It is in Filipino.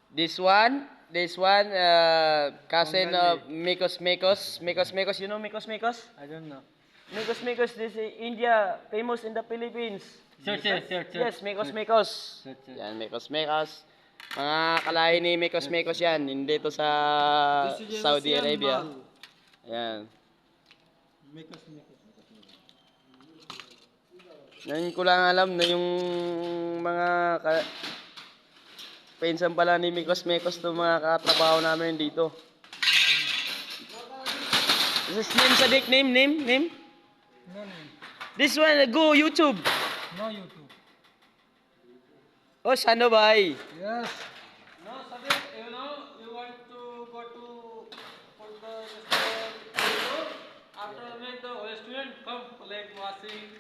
This one, cousin of Mikos Mikos. Mikos Mikos, you know Mikos Mikos? I don't know. Mikos Mikos, this is India, famous in the Philippines. Search. Yes, Mikos Mikos. Yan, Mikos Mikos. Mga kalahi ni Mikos Mikos yan, hindi to sa Saudi Arabia. Yan. Ngayon ko lang alam na yung mga pinsan pala ni Mikos Mikos to mga katrabaho namin dito. This is name Sadik, name. No. This one, go YouTube. No YouTube. Oh, Sano Bhai. Yes. No, Sadiq, you want to go to for the after make the student come like washing.